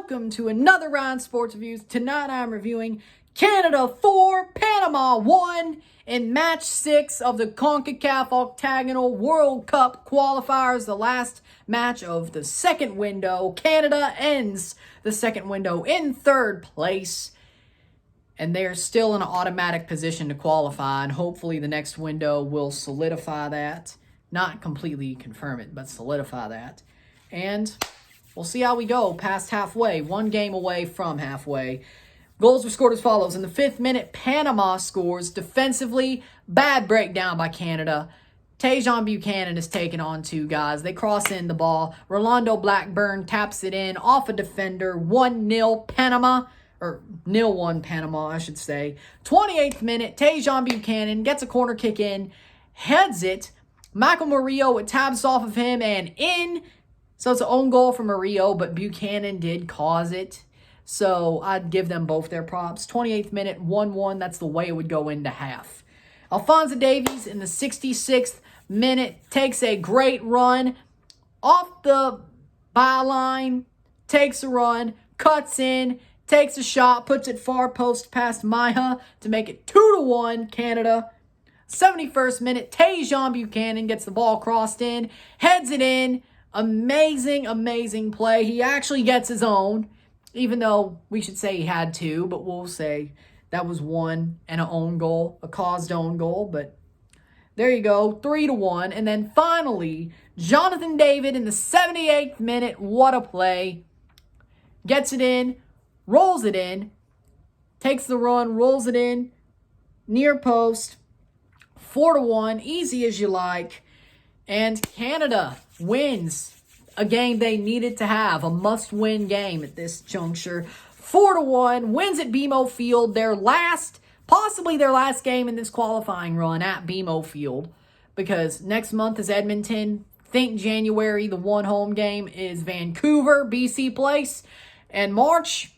welcome to another Ryan Sports Reviews. Tonight I'm reviewing Canada 4, Panama 1 in Match 6 of the CONCACAF Octagonal World Cup Qualifiers, the last match of the second window. Canada ends the second window in third place, and they're still in an automatic position to qualify, and hopefully the next window will solidify that. Not completely confirm it, but solidify that. And we'll see how we go past halfway. One game away from halfway. Goals were scored as follows. In the 5th minute, Panama scores. Defensively, bad breakdown by Canada. Tajon Buchanan is taking on two guys. They cross in the ball. Rolando Blackburn taps it in off a defender. 1-0 Panama. Or 0-1 Panama, I should say. 28th minute, Tajon Buchanan gets a corner kick in. Heads it. Michael Murillo, it taps off of him and in. So it's an own goal for Murillo, but Buchanan did cause it. So I'd give them both their props. 28th minute, 1-1. That's the way it would go into half. Alphonso Davies in the 66th minute takes a great run off the byline, takes a run, cuts in, takes a shot, puts it far post past Maya to make it 2-1 Canada. 71st minute, Tajon Buchanan gets the ball crossed in, heads it in. Amazing, amazing play. He actually gets his own, even though we should say he had two, but we'll say that was one and an own goal, a caused own goal. But there you go, 3-1. And then finally, Jonathan David in the 78th minute. What a play. Gets it in, rolls it in, takes the run, rolls it in, near post. 4-1, easy as you like. And Canada wins a game they needed to have, a must-win game at this juncture. 4-1, wins at BMO Field, possibly their last game in this qualifying run at BMO Field, because next month is Edmonton. Think January, the one home game is Vancouver, BC Place, and March,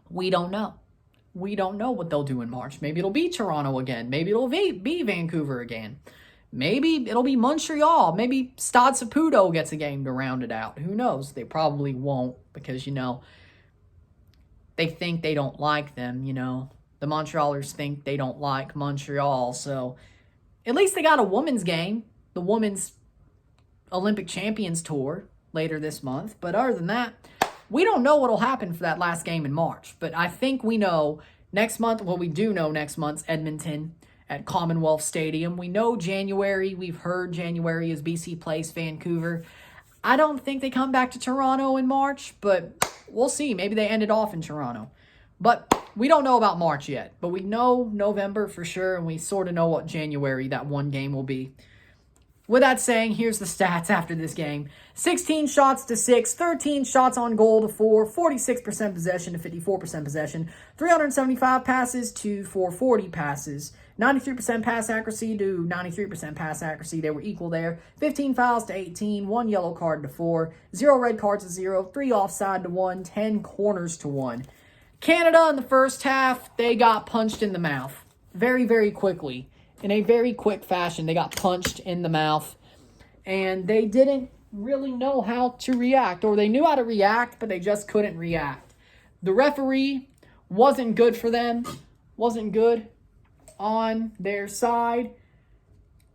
we don't know. We don't know what they'll do in March. Maybe it'll be Toronto again. Maybe it'll be Vancouver again. Maybe it'll be Montreal. Maybe Stade Saputo gets a game to round it out. Who knows? They probably won't because, they think they don't like them, The Montrealers think they don't like Montreal. So at least they got a women's game. The Women's Olympic Champions Tour later this month. But other than that, we don't know what will happen for that last game in March. But I think we know next month. Well, we do know next month's Edmonton at Commonwealth Stadium. We know January. We've heard January is BC Place, Vancouver. I don't think they come back to Toronto in March, but we'll see. Maybe they end it off in Toronto. But we don't know about March yet. But we know November for sure, and we sort of know what January that one game will be. With that saying, here's the stats after this game. 16 shots to 6, 13 shots on goal to 4, 46% possession to 54% possession, 375 passes to 440 passes, 93% pass accuracy to 93% pass accuracy. They were equal there. 15 fouls to 18, 1 yellow card to 4, 0 red cards to 0, 3 offside to 1, 10 corners to 1. Canada in the first half, they got punched in the mouth very, very quickly. In a very quick fashion, they got punched in the mouth, and they didn't really know how to react, or they knew how to react, but they just couldn't react. The referee wasn't good for them, wasn't good on their side.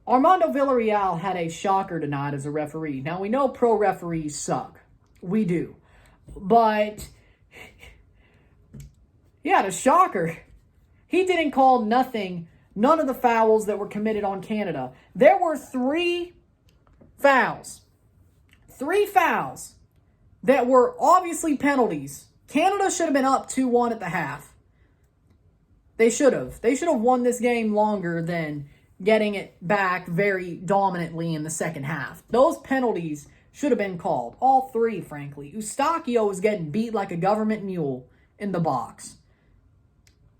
Armando Villarreal had a shocker tonight as a referee. Now, we know pro referees suck. We do. But he had a shocker. He didn't call none of the fouls that were committed on Canada. There were 3 fouls. 3 fouls that were obviously penalties. Canada should have been up 2-1 at the half. They should have. They should have won this game longer than getting it back very dominantly in the second half. Those penalties should have been called. All 3, frankly. Eustachio was getting beat like a government mule in the box.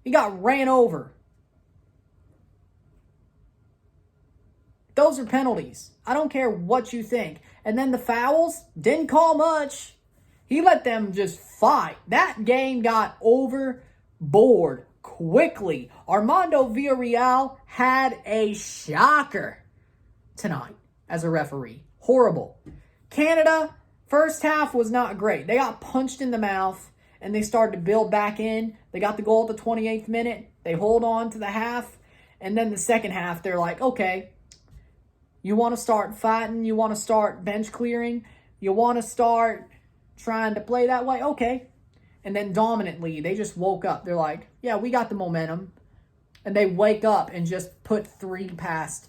He got ran over. Those are penalties. I don't care what you think. And then the fouls, didn't call much. He let them just fight. That game got overboard quickly. Armando Villarreal had a shocker tonight as a referee. Horrible. Canada, First half was not great. They got punched in the mouth, and they started to build back in. They got the goal at the 28th minute. They hold on to the half. And then the second half, they're like, okay, you want to start fighting? You want to start bench clearing? You want to start trying to play that way? Okay. And then dominantly, they just woke up. They're like, yeah, we got the momentum. And they wake up and just put 3 past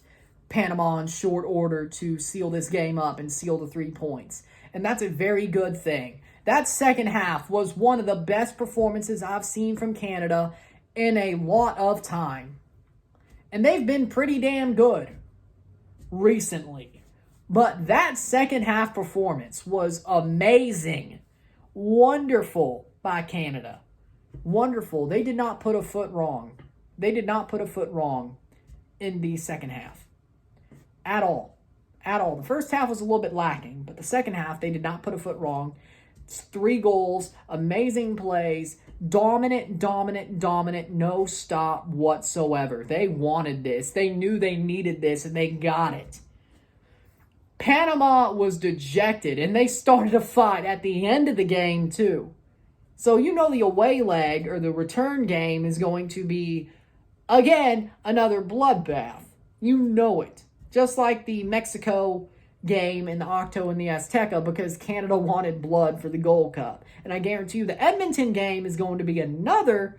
Panama in short order to seal this game up and seal the 3 points. And that's a very good thing. That second half was one of the best performances I've seen from Canada in a lot of time. And they've been pretty damn good recently. But that second half performance was amazing. Wonderful by Canada. Wonderful. They did not put a foot wrong. They did not put a foot wrong in the second half. At all. At all. The first half was a little bit lacking, but the second half, they did not put a foot wrong. It's 3 goals, amazing plays, dominant, no stop whatsoever. They wanted this. They knew they needed this, and they got it. Panama was dejected, and they started a fight at the end of the game, too. So you know the away leg, or the return game, is going to be, again, another bloodbath. You know it. Just like the Mexico game in the Octo and the Azteca, because Canada wanted blood for the Gold Cup. And I guarantee you the Edmonton game is going to be another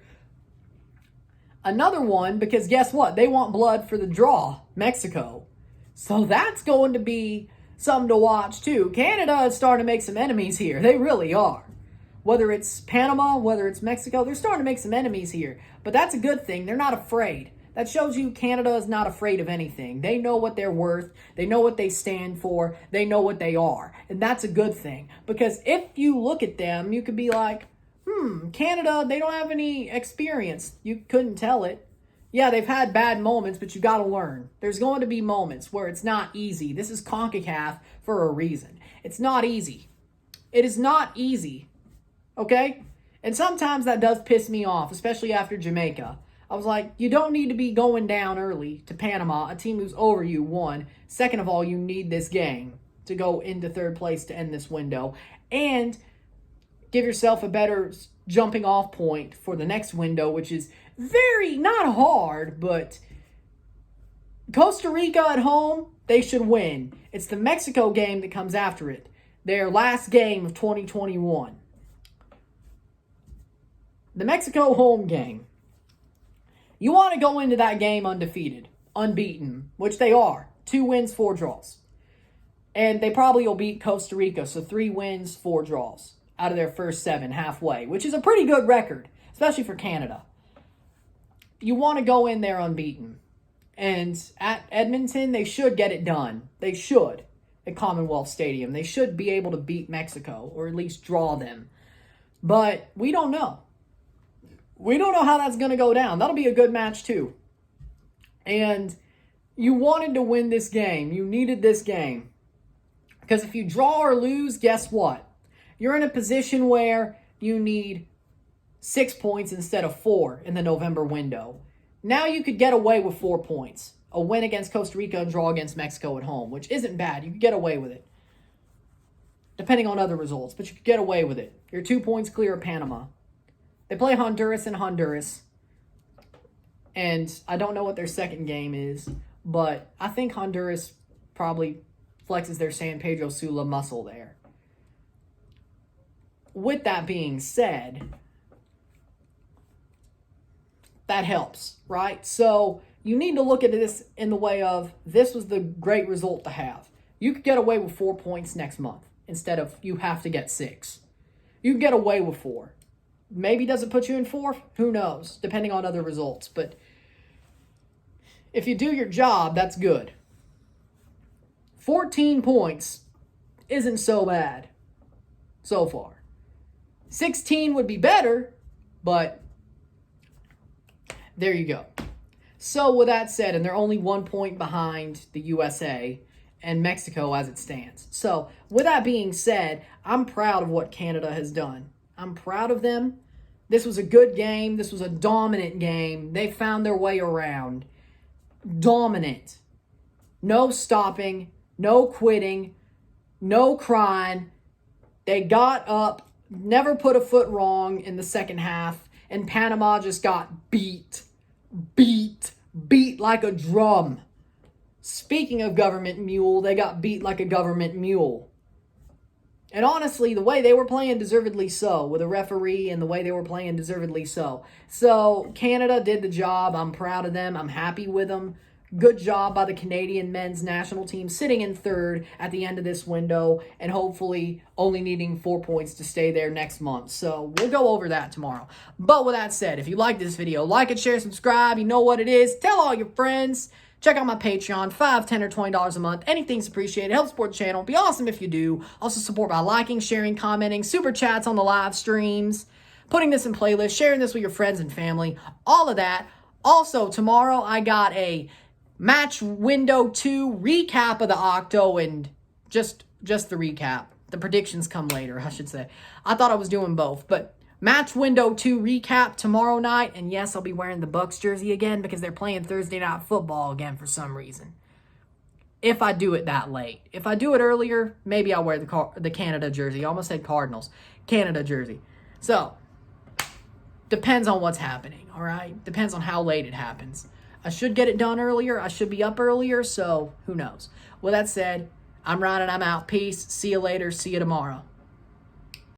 one, because guess what? They want blood for the draw, Mexico. So that's going to be something to watch too. Canada is starting to make some enemies here. They really are. Whether it's Panama, whether it's Mexico, they're starting to make some enemies here. But that's a good thing. They're not afraid. That shows you Canada is not afraid of anything. They know what they're worth. They know what they stand for. They know what they are. And that's a good thing. Because if you look at them, you could be like, Canada, they don't have any experience. You couldn't tell it. Yeah, they've had bad moments, but you got to learn. There's going to be moments where it's not easy. This is CONCACAF for a reason. It's not easy. It is not easy. Okay? And sometimes that does piss me off, especially after Jamaica. I was like, you don't need to be going down early to Panama, a team who's over you, 1. Second of all, you need this game to go into 3rd place to end this window. And give yourself a better jumping off point for the next window, which is very, not hard, but Costa Rica at home, they should win. It's the Mexico game that comes after it. Their last game of 2021. The Mexico home game. You want to go into that game undefeated, unbeaten, which they are. 2 wins, 4 draws. And they probably will beat Costa Rica, so 3 wins, 4 draws out of their first 7 halfway, which is a pretty good record, especially for Canada. You want to go in there unbeaten. And at Edmonton, they should get it done. They should. At Commonwealth Stadium. They should be able to beat Mexico, or at least draw them. But we don't know. We don't know how that's going to go down. That'll be a good match too. And you wanted to win this game. You needed this game. Because if you draw or lose, guess what? You're in a position where you need 6 points instead of 4 in the November window. Now you could get away with 4 points. A win against Costa Rica and draw against Mexico at home, which isn't bad. You could get away with it. Depending on other results, but you could get away with it. You're 2 points clear of Panama. They play Honduras in Honduras. And I don't know what their second game is, but I think Honduras probably flexes their San Pedro Sula muscle there. With that being said, that helps, right? So you need to look at this in the way of, this was the great result to have. You could get away with 4 points next month instead of you have to get 6. You can get away with 4. Maybe does it put you in 4th? Who knows, depending on other results. But if you do your job, that's good. 14 points isn't so bad so far. 16 would be better, but there you go. So with that said, and they're only 1 point behind the USA and Mexico as it stands. So with that being said, I'm proud of what Canada has done. I'm proud of them. This was a good game. This was a dominant game. They found their way around. Dominant. No stopping. No quitting. No crying. They got up, never put a foot wrong in the second half, and Panama just got beat like a drum. Speaking of government mule, they got beat like a government mule. And honestly, the way they were playing, deservedly so, with a referee, and the way they were playing, deservedly so. So, Canada did the job. I'm proud of them. I'm happy with them. Good job by the Canadian men's national team, sitting in third at the end of this window, and hopefully only needing 4 points to stay there next month. So, we'll go over that tomorrow. But with that said, if you like this video, like it, share, subscribe. You know what it is. Tell all your friends. Check out my Patreon, $5, $10, or $20 a month. Anything's appreciated. Help support the channel. Be awesome if you do. Also support by liking, sharing, commenting, super chats on the live streams, putting this in playlists, sharing this with your friends and family, all of that. Also, tomorrow I got a Match Window 2 recap of the Octo, and just the recap. The predictions come later, I should say. I thought I was doing both, but Match Window 2 recap tomorrow night. And yes, I'll be wearing the Bucks jersey again because they're playing Thursday Night Football again for some reason. If I do it that late. If I do it earlier, maybe I'll wear the Canada jersey. I almost said Cardinals. Canada jersey. So, depends on what's happening, all right? Depends on how late it happens. I should get it done earlier. I should be up earlier, so who knows? With that said, I'm Ryan and I'm out. Peace. See you later. See you tomorrow.